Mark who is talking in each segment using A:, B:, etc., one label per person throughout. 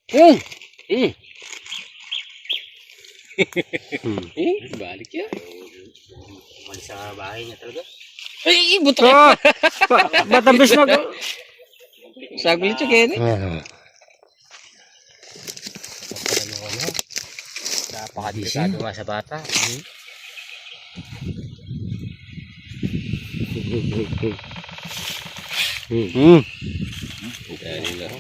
A: Yun!
B: Balik yan.
A: Umalis sa bahay niya talaga.
B: Ay, buto
C: Oh, batambis na ko.
B: Saglit yung kaya
A: Napakadelikado nga sa bata.
B: Dali lang.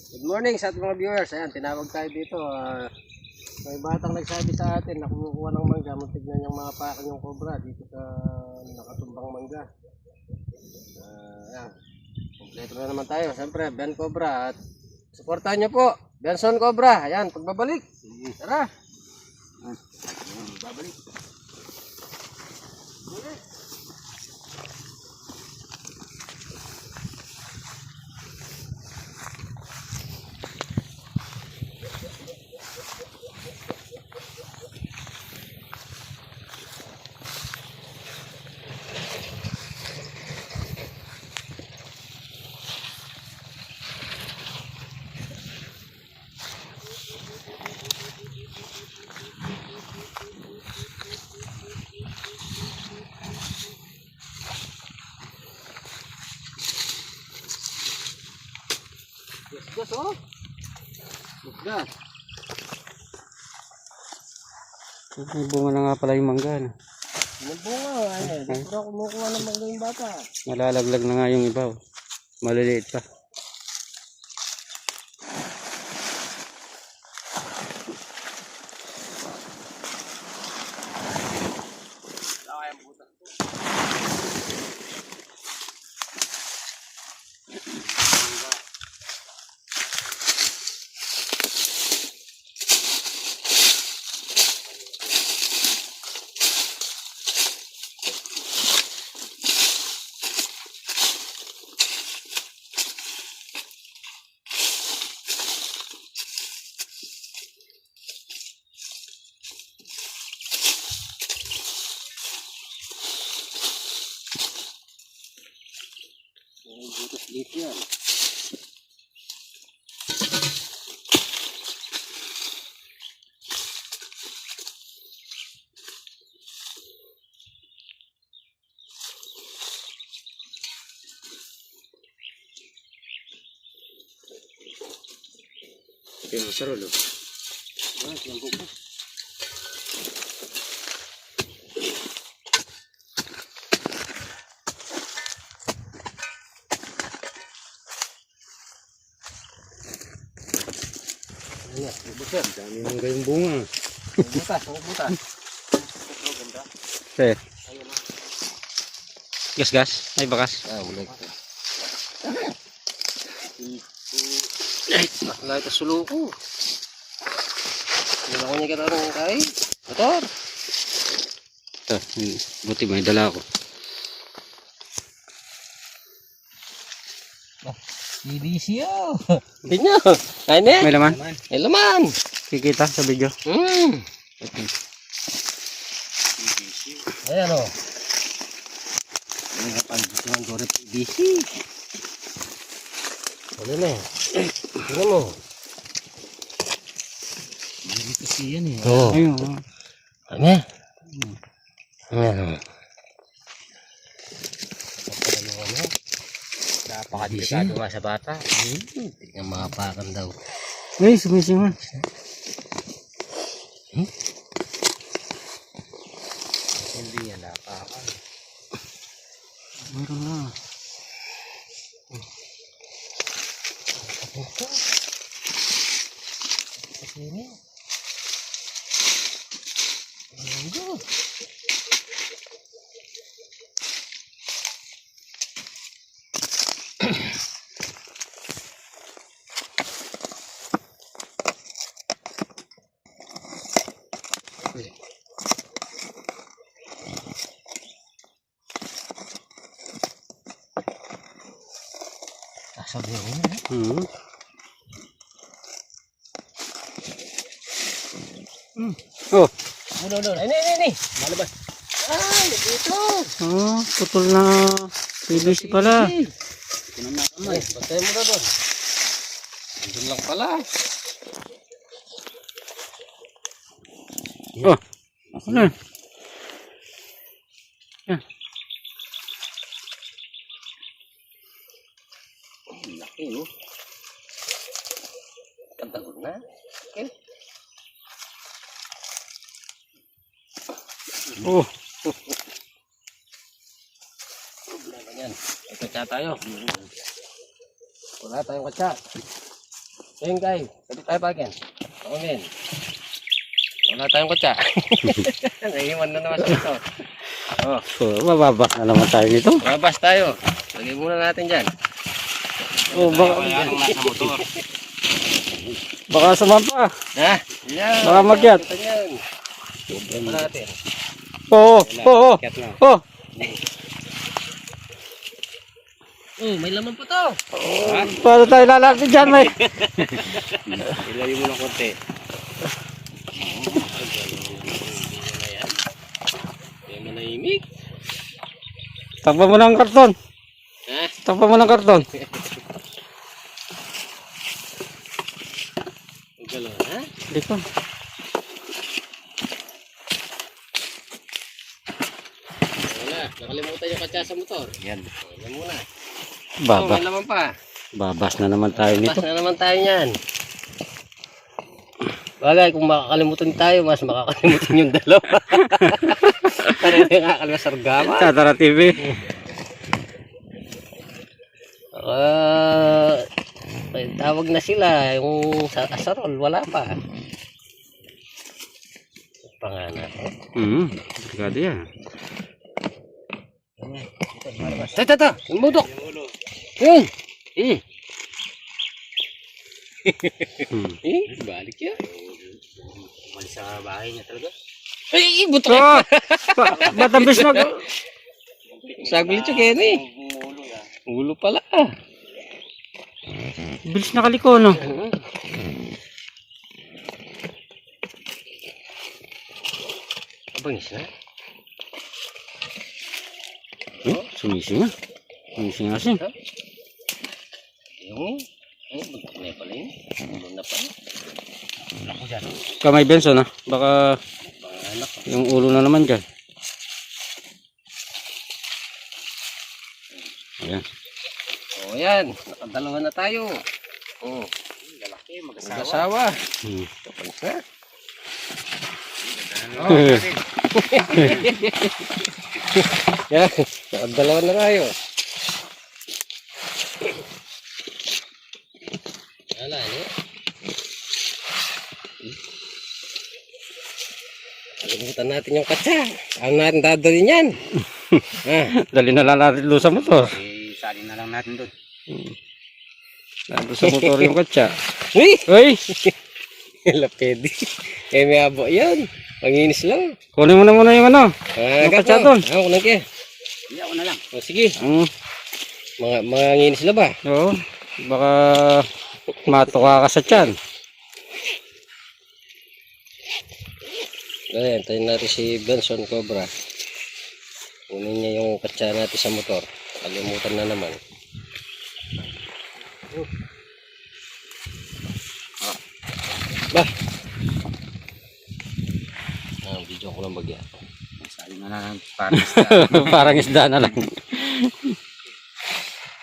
A: Good morning sa ating mga viewers. Ayan, tinawag tayo dito. May batang nagsabi sa atin na kumukuha ng mangga. Muntik na niyang mapakan yung cobra dito sa nakatumbang mangga. Ayan. Kompleto na naman tayo. Siyempre, Ben Cobra. At supportahan niyo po. Benson Cobra. Ayan, pagbabalik. Tara. Babalik. Gas, oh. Gas.
C: May bunga na nga pala yung mangga. No?
A: May bunga. Ay, dito na kumukuha ng mangga yung bata.
C: Malalaglag na nga yung iba. Oh. Maliliit pa.
A: Butas dito yan.
B: Yung sarol, oh.
A: Yung buko. Ayan, butas.
C: Dami mangga yung bunga.
A: Butas, butas. Ganda.
C: Eh,
A: Ayun na.
C: gas. Ay, bakas.
A: Wala ito. Wala ito suluko. Wala ko niya katarong kain. Motor.
C: Ito, buti may dala ako.
A: BBC oh. Hindi nyo. Kain eh.
C: May laman?
A: May laman.
C: Kikita sa video.
A: Ayan o. Ayan ang pandito ng Dore PVC. Ano na eh. Tignan mo. Dore PVC yan eh. Oo.
C: Ayun. Oh.
A: Ano eh. Ayan o. Napakadelikado nga sa bata. Hindi nga makapakan daw.
C: Ay, sumisingan.
A: Hindi yan napakan.
C: Meron na.
A: Ito. Sini. Ayan. Sabi ko.
C: Oh.
A: Ay, ni. Malabas. Ay, dito.
C: Oh, putol na PVC pala.
A: Ito na nakamay. Patay mo na doon.
B: Doon lang pala.
C: Oh. Ano? Yan.
A: Laki, no? Kantagod na. Okay.
C: Oh.
A: Problema yan. May katsa tayo. Wala tayong katsa. Ayun guys, pwede tayo pagyan. Ako men. Wala tayong katsa. Naiiwan na naman sa ito. Oh,
C: So, mababas na naman tayo nito.
A: babas tayo. Lagay muna natin dyan.
C: Oh, baka sumampa.
A: Ha? Yan.
C: Baka magyat.
A: Ito yan. Problema natin.
C: Oo, oo, oo.
A: Oh, may laman pa to.
C: Paano tayo lalapit dyan, may?
B: Ilayo mo ng konti.
A: May manahimik.
C: Takpan mo ng karton.
A: Ha?
C: Takpan mo ng karton.
A: Ang galaw, ha?
C: Dito.
A: Wala, nakalimutan yung katsa sa motor.
B: Yan.
A: Wala muna. Oh,
C: Baba.
A: may laman pa.
C: Babas na naman tayo nito.
A: Basta na naman tayo niyan. Bagay, kung makakalimutan tayo, mas makakalimutan yung dalawa. Parang nakakalimutan sa gama.
C: Tatara TV.
A: Tawag na sila, yung sa asarol, wala pa. Pangalan.
C: Delikado yan.
A: Tata, yung budok. Yun.
B: Balik yan.
A: Umalis sa bahay niya talaga.
B: Ay, buto.
C: Oh, ba't ang bis mag...
B: Saglit siya, Kenny. Ulo pala.
C: Bilis nakaliko, no?
A: Abangis na.
C: Sumisinga. Sumisinga sin.
A: Yung, magkakulay pala yun. Ulo na pala. Ako dyan.
C: Kamay Benson, ha? Baka
A: Panganak.
C: yung ulo na naman dyan. Ayan.
A: O yan, nakadalawa na tayo. Oh, lalaki, mag-asawa. Tapos na. Yan, nakadalawa na tayo. Wala, ano? Kalimutan natin yung katsa. Saan natin dadalhin yan?
C: Dali na lang natin doon sa motor.
B: Sali na lang natin doon.
C: Nandun sa motor yung katsa.
A: Uy!
C: Uy!
A: Lapedi. May abo yan. Panginis lang.
C: Kunin mo na muna yung ano. Yung katsa doon.
A: Ako lang kaya.
B: Hindi ako na lang.
A: O sige.
C: Mm.
A: Mga nginis na ba?
C: Oo. Baka matuka ka sa tiyan.
A: Ayan, tayo natin si Benson Cobra. Kunin niya yung katsa natin sa motor. Kalimutan na naman. Bah! Video ko lang bagya.
B: Sali na lang para
C: Parang isda na lang.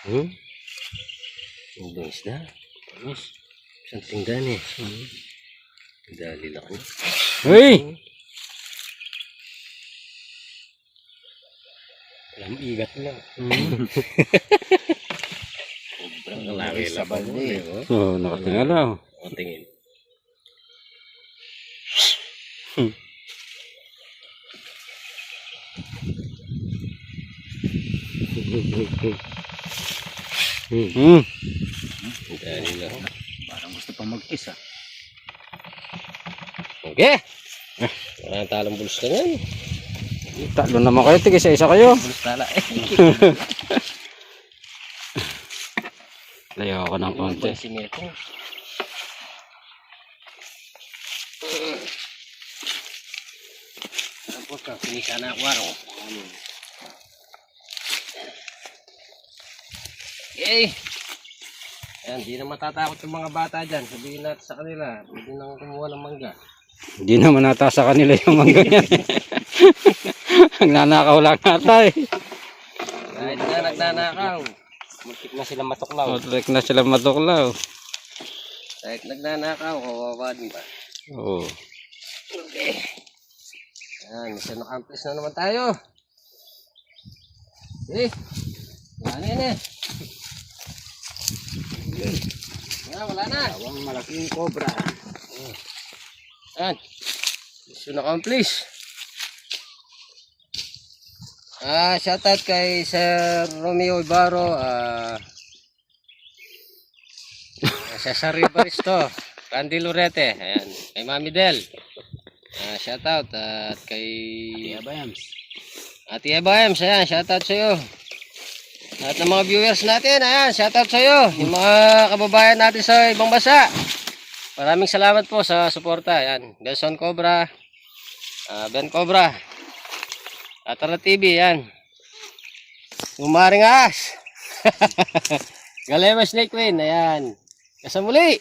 A: Ang bangis na. Isang tinggan eh. Dali lang.
C: Uy!
A: Alam, igat lang. Sobrang laki sa balde.
C: Oo, nakatingala.
A: O, tingin. Dali lang.
B: parang gusto pang mag-kiss ah.
A: Okay. Wala nang talang bulos na yan.
C: Tatlo naman kayo, tigis isa kayo.
A: Bulos tala.
C: Layo ako ng konti.
A: Si Neto. Tapos na, finisa na aquarium. Okay. Ayan, di na matatakot yung mga bata dyan. Sabihin natin sa kanila, pwede nang kumuha ng mangga.
C: Hindi naman nata sa kanila yung mangga yan. Ang nanakaw lang ata eh.
A: Kahit na nagnanakaw, muntik na sila matuklaw.
C: Matrek na sila matuklaw.
A: Kahit nagnanakaw, kawawa din ba?
C: Oo.
A: Okay. Ayan, mission accomplished na naman tayo. Eh, yan eh. Wala na.
B: Awang malaking cobra.
A: Ayan. Mission accomplished. Shoutout kay Sir Romeo Ibarro. Cesar Rivaristo. Randy Lorete. Ayan. Kay Mami Del. Shoutout. At kay
B: Bayams.
A: Ate Ebayams. Ayan. Shoutout sa iyo. At ng mga viewers natin. Ayan. Shoutout sa iyo. Yung mga kababayan natin sa ibang bansa. Maraming salamat po sa suporta. Ayan. Gelson Cobra. Ben Cobra. Atara TV, yan. Umaring ahas. Galema Snake Queen, ayan. Kasamuli.